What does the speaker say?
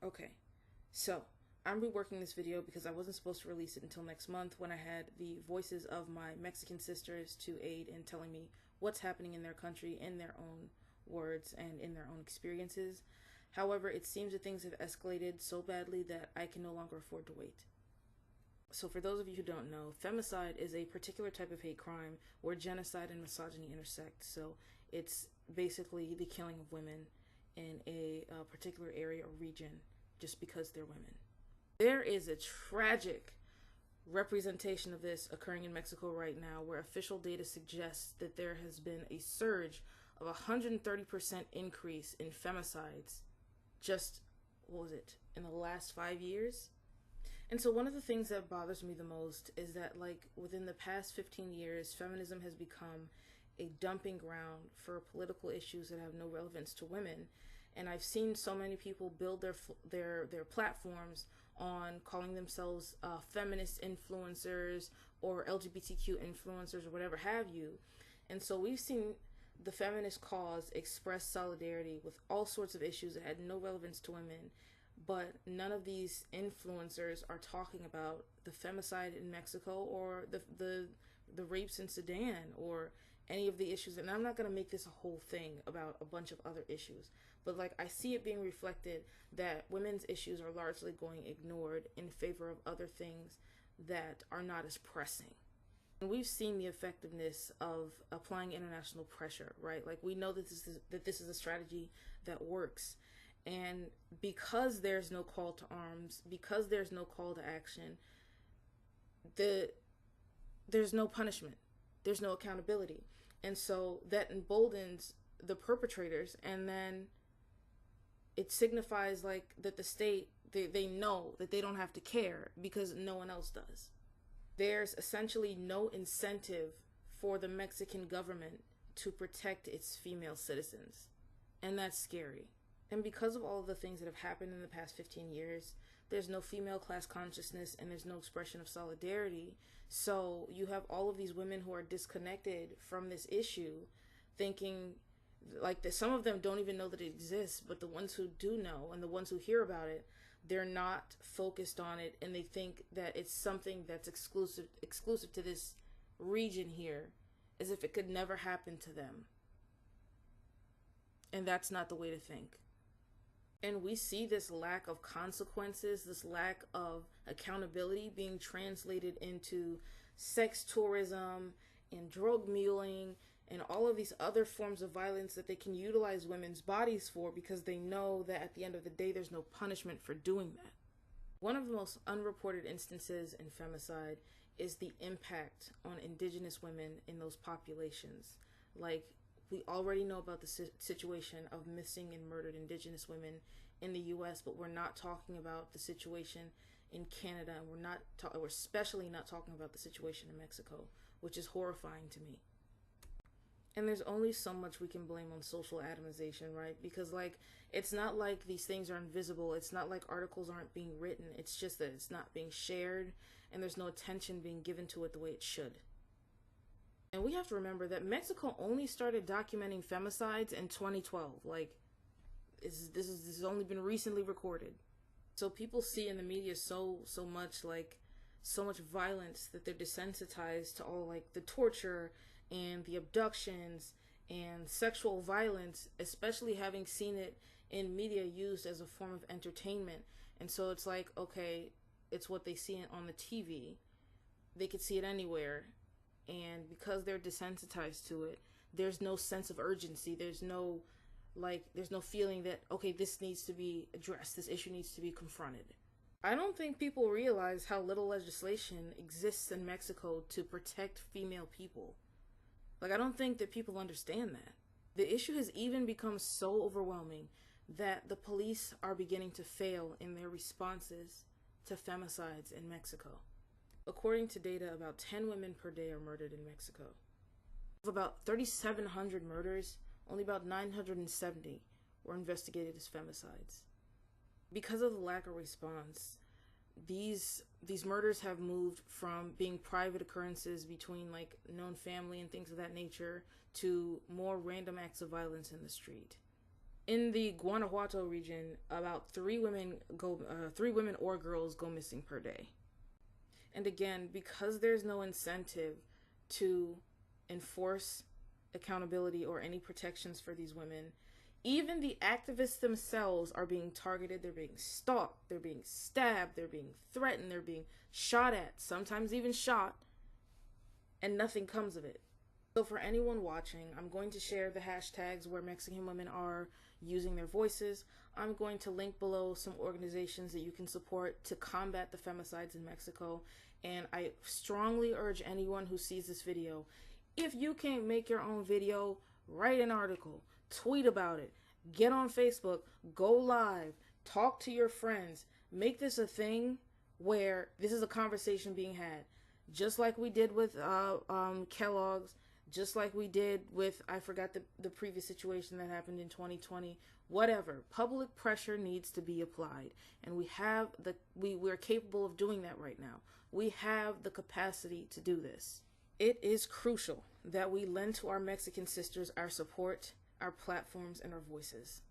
Okay, so I'm reworking this video because I wasn't supposed to release it until next month, when I had the voices of my Mexican sisters to aid in telling me what's happening in their country in their own words and in their own experiences. However, it seems that things have escalated so badly that I can no longer afford to wait. So for those of you who don't know, femicide is a particular type of hate crime where genocide and misogyny intersect. So it's basically the killing of women in a particular area or region just because they're women. There is a tragic representation of this occurring in Mexico right now, where official data suggests that there has been a surge of 130% increase in femicides just, what was it, in the last 5 years? And so one of the things that bothers me the most is that, like, within the past 15 years, feminism has become a dumping ground for political issues that have no relevance to women. And I've seen so many people build their platforms on calling themselves feminist influencers or LGBTQ influencers or whatever have you. And so we've seen the feminist cause express solidarity with all sorts of issues that had no relevance to women, but none of these influencers are talking about the femicide in Mexico or the rapes in Sudan or any of the issues. And I'm not going to make this a whole thing about a bunch of other issues, but like, I see it being reflected that women's issues are largely going ignored in favor of other things that are not as pressing. And we've seen the effectiveness of applying international pressure, right? Like, we know that this is a strategy that works. And because there's no call to arms, because there's no call to action, there's no punishment, there's no accountability. And so that emboldens the perpetrators, and then it signifies like that the state, they know that they don't have to care because no one else does. There's essentially no incentive for the Mexican government to protect its female citizens, and that's scary. And because of all of the things that have happened in the past 15 years, there's no female class consciousness and there's no expression of solidarity. So you have all of these women who are disconnected from this issue, thinking like that some of them don't even know that it exists, but the ones who do know and the ones who hear about it, they're not focused on it, and they think that it's something that's exclusive to this region here, as if it could never happen to them. And that's not the way to think. And we see this lack of consequences, this lack of accountability being translated into sex tourism and drug muling and all of these other forms of violence that they can utilize women's bodies for, because they know that at the end of the day, there's no punishment for doing that. One of the most unreported instances in femicide is the impact on indigenous women in those populations. Like, we already know about the situation of missing and murdered indigenous women in the US, but we're not talking about the situation in Canada, and we're especially not talking about the situation in Mexico, which is horrifying to me. And there's only so much we can blame on social atomization, right? Because, like, it's not like these things are invisible. It's not like articles aren't being written. It's just that it's not being shared, and there's no attention being given to it the way it should. And we have to remember that Mexico only started documenting femicides in 2012. Like, this has only been recently recorded. So people see in the media so much violence that they're desensitized to all, like, the torture and the abductions and sexual violence, especially having seen it in media used as a form of entertainment. And so it's like, okay, it's what they see on the TV. They could see it anywhere. And because they're desensitized to it, there's no sense of urgency. There's no feeling that, okay, this needs to be addressed. This issue needs to be confronted. I don't think people realize how little legislation exists in Mexico to protect female people. Like, I don't think that people understand that. The issue has even become so overwhelming that the police are beginning to fail in their responses to femicides in Mexico. According to data, about 10 women per day are murdered in Mexico. Of about 3,700 murders, only about 970 were investigated as femicides. Because of the lack of response, these murders have moved from being private occurrences between, like, known family and things of that nature to more random acts of violence in the street. in the Guanajuato region, about 3 women or girls go missing per day. And again, because there's no incentive to enforce accountability or any protections for these women, even the activists themselves are being targeted. They're being stalked, they're being stabbed, they're being threatened, they're being shot at, sometimes even shot, and nothing comes of it. So for anyone watching, I'm going to share the hashtags where Mexican women are using their voices. I'm going to link below some organizations that you can support to combat the femicides in Mexico. And I strongly urge anyone who sees this video, if you can't make your own video, write an article, tweet about it, get on Facebook, go live, talk to your friends, make this a thing where this is a conversation being had. Just like we did with Kellogg's, just like we did with, I forgot the previous situation that happened in 2020, whatever. Public pressure needs to be applied. And we're capable of doing that right now. We have the capacity to do this. It is crucial that we lend to our Mexican sisters our support, our platforms, and our voices.